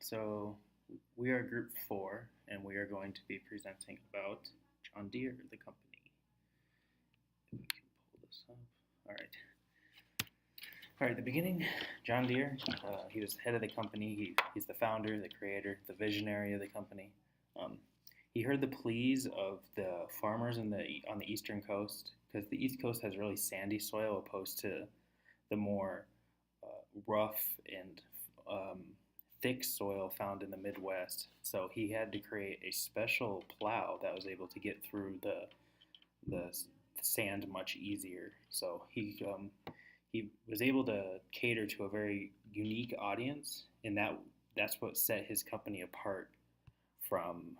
So we are Group 4, and we are going to be presenting about John Deere, the company. If we can pull this up. All right. All right, the beginning, John Deere, he was head of the company. He's the founder, the creator, the visionary of the company. Um, he heard the pleas of the farmers on the eastern coast, because the east coast has really sandy soil opposed to the more rough and um, thick soil found in the Midwest. So he had to create a special plow that was able to get through the sand much easier. So he was able to cater to a very unique audience, and that's what set his company apart from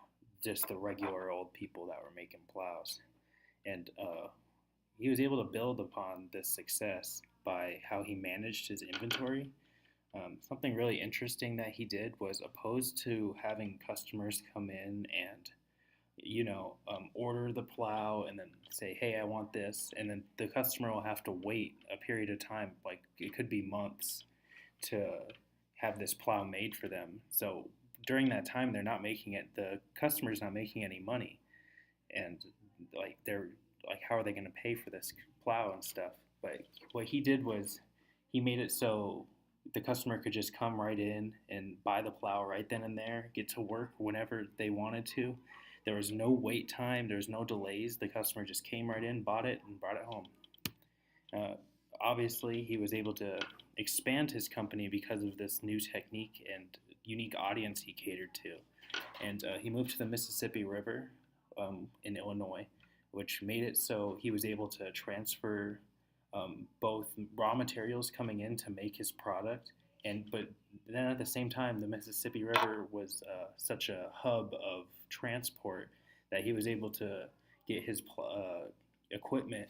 just the regular old people that were making plows. And he was able to build upon this success by how he managed his inventory. Something really interesting that he did was, opposed to having customers come in and order the plow and then say, hey, I want this, and then the customer will have to wait a period of time, like it could be months, to have this plow made for them. So during that time, the customer's not making any money, and they're like, how are they going to pay for this plow and stuff? But what he did was, he made it so the customer could just come right in and buy the plow right then and there, get to work whenever they wanted to. There was no wait time, there was no delays. The customer just came right in, bought it, and brought it home. Uh, Obviously, he was able to expand his company because of this new technique and unique audience he catered to. And he moved to the Mississippi River in Illinois, which made it so he was able to transfer both raw materials coming in to make his product, but then at the same time, the Mississippi River was such a hub of transport that he was able to get his equipment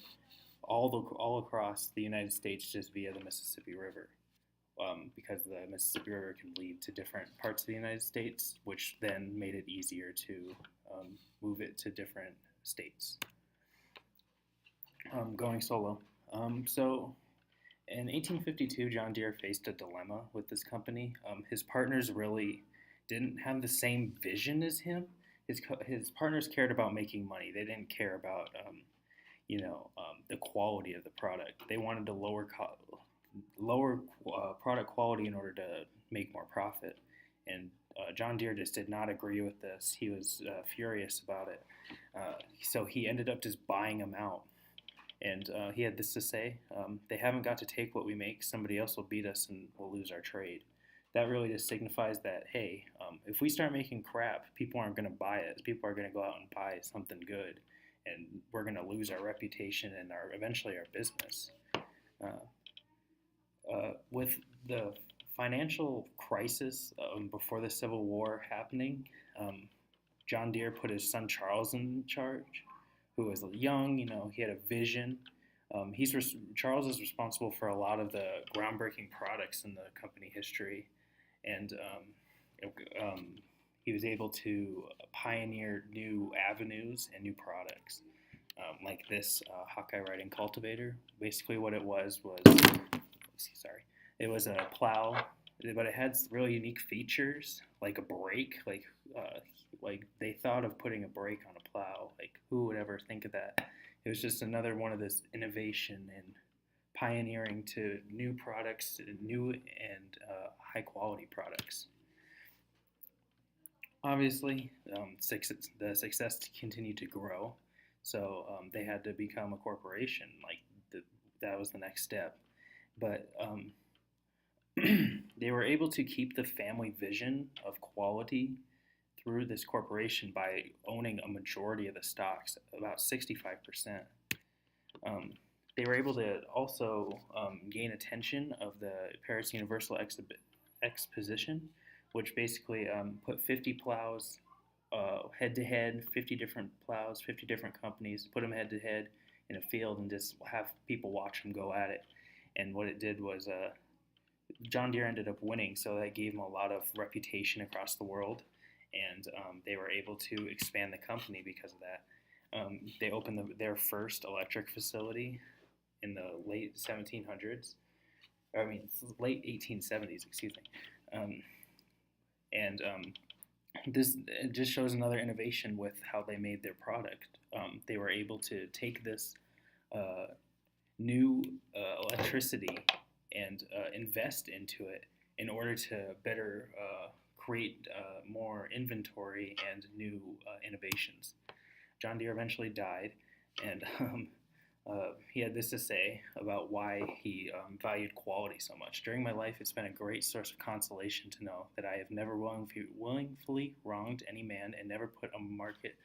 all across the United States just via the Mississippi River. Because the Mississippi River can lead to different parts of the United States, which then made it easier to move it to different states. Going solo. So in 1852, John Deere faced a dilemma with this company. His partners really didn't have the same vision as him. His partners cared about making money. They didn't care about the quality of the product. They wanted to lower product quality in order to make more profit. And John Deere just did not agree with this. He was furious about it. So he ended up just buying them out. And he had this to say: they haven't got to take what we make. Somebody else will beat us and we'll lose our trade. That really just signifies that, hey, if we start making crap, people aren't going to buy it. People are going to go out and buy something good, and we're going to lose our reputation and eventually our business. With the financial crisis before the Civil War happening, John Deere put his son Charles in charge, who was young. He had a vision. Charles is responsible for a lot of the groundbreaking products in the company history, and he was able to pioneer new avenues and new products, like this Hawkeye riding cultivator. Basically, what it was it was a plow, but it had really unique features, like a brake. Like they thought of putting a brake on a plow. Like, who would ever think of that? It was just another one of this innovation and pioneering to new products, new and high quality products. Obviously, the success continued to grow, so they had to become a corporation. That was the next step, but they were able to keep the family vision of quality through this corporation by owning a majority of the stocks, about 65%. They were able to also gain attention of the Paris Universal Exposition, which basically put 50 plows head to head, 50 different plows, 50 different companies, put them head to head in a field and just have people watch them go at it. And what it did was John Deere ended up winning, so that gave them a lot of reputation across the world, and they were able to expand the company because of that. They opened their first electric facility in the late 1700s, late 1870s, excuse me. And this it just shows another innovation with how they made their product. They were able to take this uh, new electricity and invest into it in order to better create more inventory and new innovations. John Deere eventually died, and he had this to say about why he valued quality so much. During my life, it's been a great source of consolation to know that I have never willingly wronged any man and never put on the market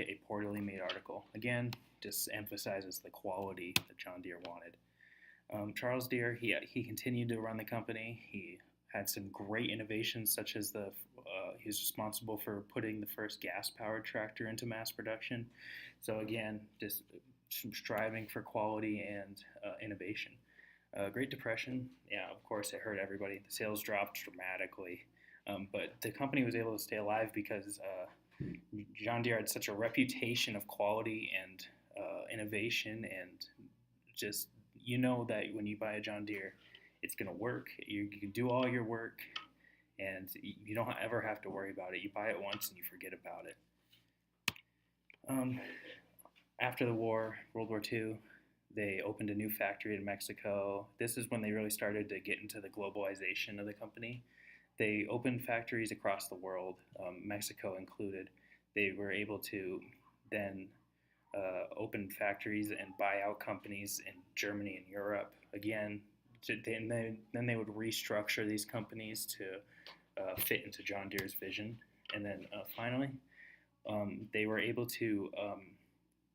a poorly made article. Again, just emphasizes the quality that John Deere wanted. Charles Deere, he continued to run the company. He had some great innovations, such as he's responsible for putting the first gas-powered tractor into mass production. So again, just striving for quality and innovation. Great Depression, yeah, of course, it hurt everybody. The sales dropped dramatically, but the company was able to stay alive because John Deere had such a reputation of quality and innovation, and just that when you buy a John Deere, it's going to work. You can do all your work, and you don't ever have to worry about it. You buy it once and you forget about it. After the war, World War II, they opened a new factory in Mexico. This is when they really started to get into the globalization of the company. They opened factories across the world, Mexico included. They were able to then open factories and buy out companies in Germany and Europe. Again, then they would restructure these companies to fit into John Deere's vision. And then finally, they were able to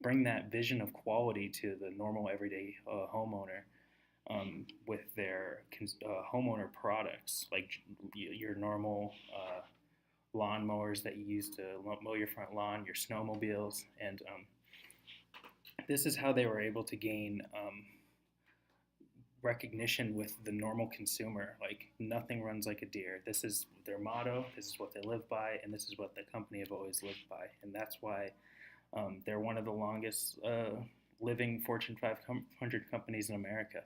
bring that vision of quality to the normal everyday homeowner with their homeowner products, like your normal lawnmowers that you use to mow your front lawn, your snowmobiles, and this is how they were able to gain recognition with the normal consumer. Like, nothing runs like a Deere. This is their motto, this is what they live by, and this is what the company have always lived by. And that's why they're one of the longest living Fortune 500 companies in America.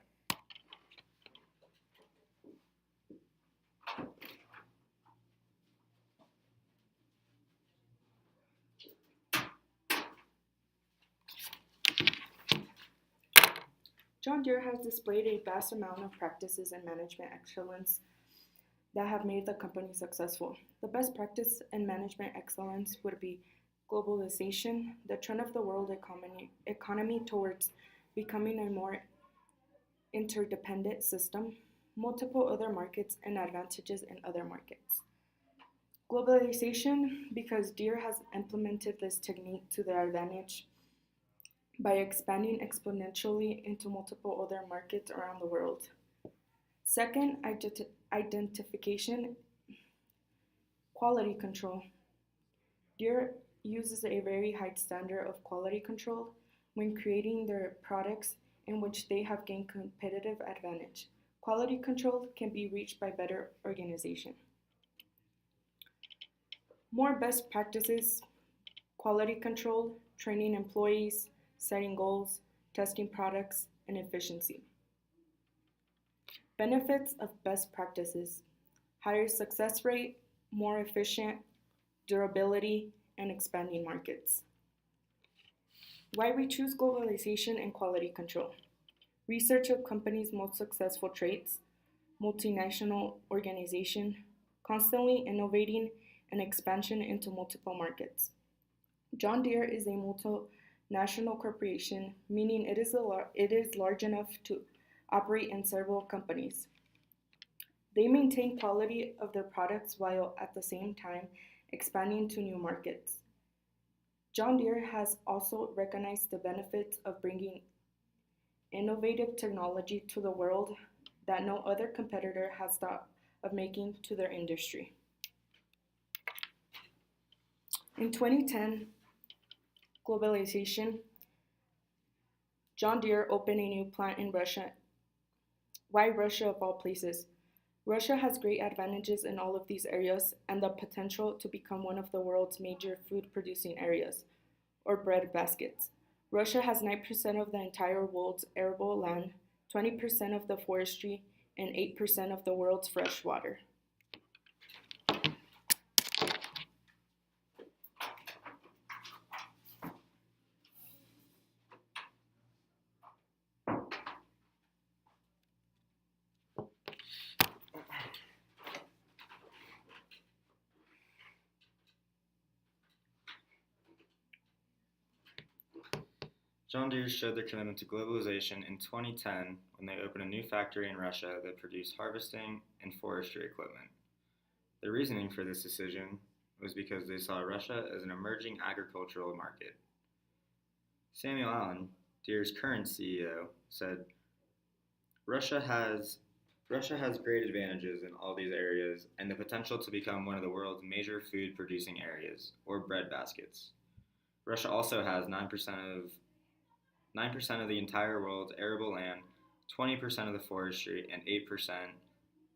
John Deere has displayed a vast amount of practices and management excellence that have made the company successful. The best practice in management excellence would be globalization, the trend of the world economy towards becoming a more interdependent system, multiple other markets, and advantages in other markets. Globalization, because Deere has implemented this technique to their advantage by expanding exponentially into multiple other markets around the world. Second, identification, quality control. Deere uses a very high standard of quality control when creating their products in which they have gained competitive advantage. Quality control can be reached by better organization. More best practices, quality control, training employees, setting goals, testing products, and efficiency. Benefits of best practices: higher success rate, more efficient, durability, and expanding markets. Why we choose globalization and quality control. Research of companies' most successful traits, multinational organization, constantly innovating, and expansion into multiple markets. John Deere is a multinational corporation, meaning it is large enough to operate in several companies. They maintain quality of their products while at the same time expanding to new markets. John Deere has also recognized the benefits of bringing innovative technology to the world that no other competitor has thought of making to their industry. In 2010, globalization, John Deere opened a new plant in Russia. Why Russia of all places? Russia has great advantages in all of these areas and the potential to become one of the world's major food producing areas, or bread baskets. Russia has 9% of the entire world's arable land, 20% of the forestry, and 8% of the world's fresh water. John Deere showed their commitment to globalization in 2010 when they opened a new factory in Russia that produced harvesting and forestry equipment. The reasoning for this decision was because they saw Russia as an emerging agricultural market. Samuel Allen, Deere's current CEO, said, Russia has great advantages in all these areas and the potential to become one of the world's major food producing areas, or breadbaskets. Russia also has 9% of the entire world's arable land, 20% of the forestry, and 8%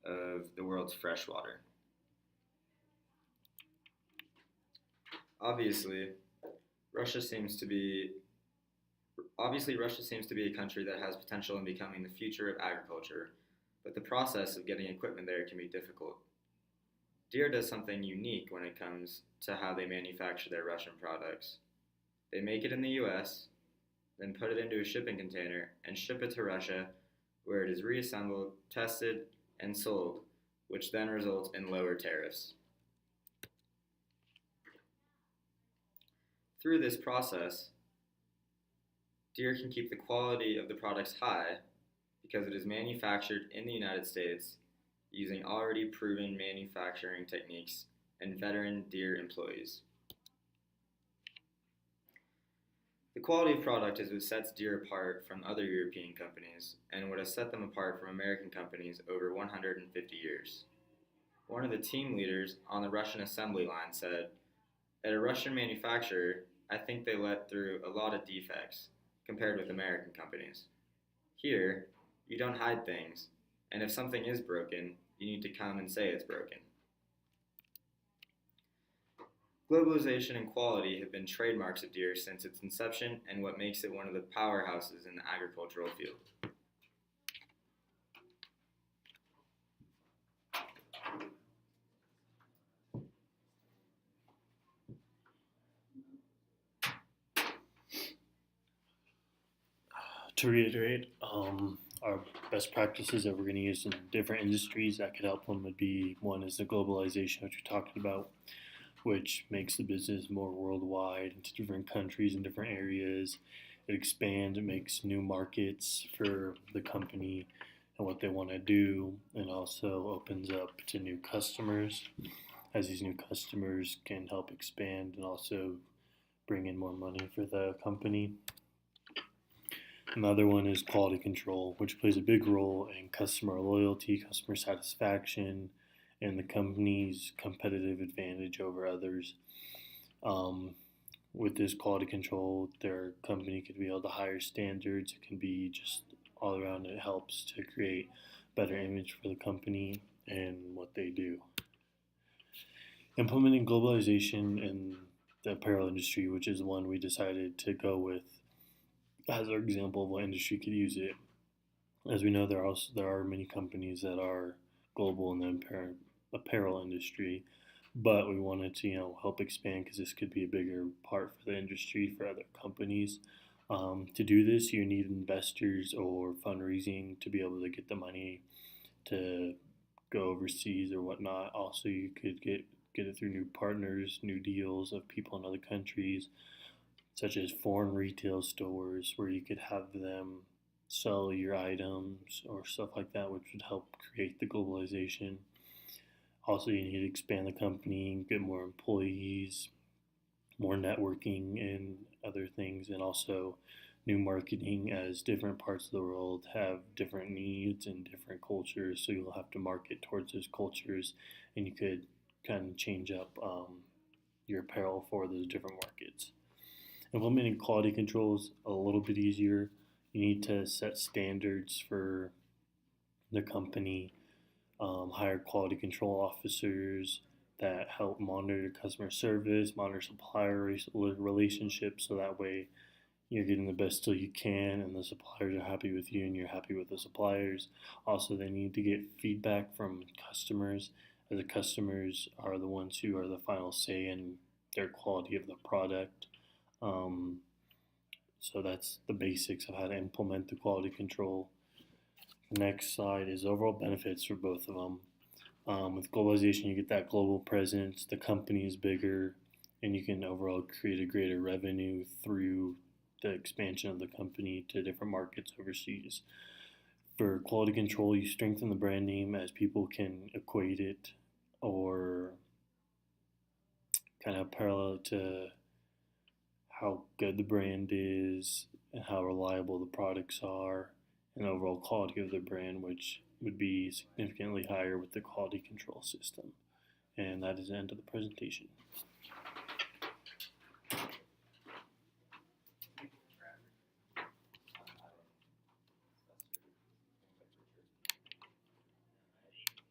of the world's fresh water. Obviously, Russia seems to be a country that has potential in becoming the future of agriculture, but the process of getting equipment there can be difficult. Deere does something unique when it comes to how they manufacture their Russian products. They make it in the US, then put it into a shipping container and ship it to Russia, where it is reassembled, tested, and sold, which then results in lower tariffs. Through this process, Deere can keep the quality of the products high because it is manufactured in the United States using already proven manufacturing techniques and veteran Deere employees. The quality of product is what sets Deere apart from other European companies and what has set them apart from American companies over 150 years. One of the team leaders on the Russian assembly line said, "At a Russian manufacturer, I think they let through a lot of defects compared with American companies. Here, you don't hide things, and if something is broken, you need to come and say it's broken." Globalization and quality have been trademarks of Deere since its inception and what makes it one of the powerhouses in the agricultural field. To reiterate, our best practices that we're going to use in different industries that could help them would be, one is the globalization, which we're talking about, which makes the business more worldwide into different countries and different areas. It expands, it makes new markets for the company and what they want to do, and also opens up to new customers, as these new customers can help expand and also bring in more money for the company. Another one is quality control, which plays a big role in customer loyalty, customer satisfaction, and the company's competitive advantage over others. With this quality control, their company could be able to higher standards. It can be just all around. It helps to create better image for the company and what they do. Implementing globalization in the apparel industry, which is the one we decided to go with as our example of what industry could use it. As we know, there are many companies that are global in the apparel industry, but we wanted to help expand because this could be a bigger part for the industry for other companies. To do this, you need investors or fundraising to be able to get the money to go overseas or whatnot. Also, you could get it through new partners, new deals of people in other countries, such as foreign retail stores where you could have them sell your items or stuff like that, which would help create the globalization. Also, you need to expand the company, get more employees, more networking and other things, and also new marketing, as different parts of the world have different needs and different cultures, so you'll have to market towards those cultures, and you could kind of change up your apparel for those different markets. Implementing quality control is a little bit easier. You need to set standards for the company, hire quality control officers that help monitor customer service, monitor supplier relationships, so that way you're getting the best deal you can and the suppliers are happy with you and you're happy with the suppliers. Also, they need to get feedback from customers, as the customers are the ones who are the final say in their quality of the product. So that's the basics of how to implement the quality control. Next slide is overall benefits for both of them. With globalization, you get that global presence, the company is bigger, and you can overall create a greater revenue through the expansion of the company to different markets overseas. For quality control, you strengthen the brand name as people can equate it or kind of parallel to how good the brand is and how reliable the products are and the overall quality of the brand, which would be significantly higher with the quality control system. And that is the end of the presentation.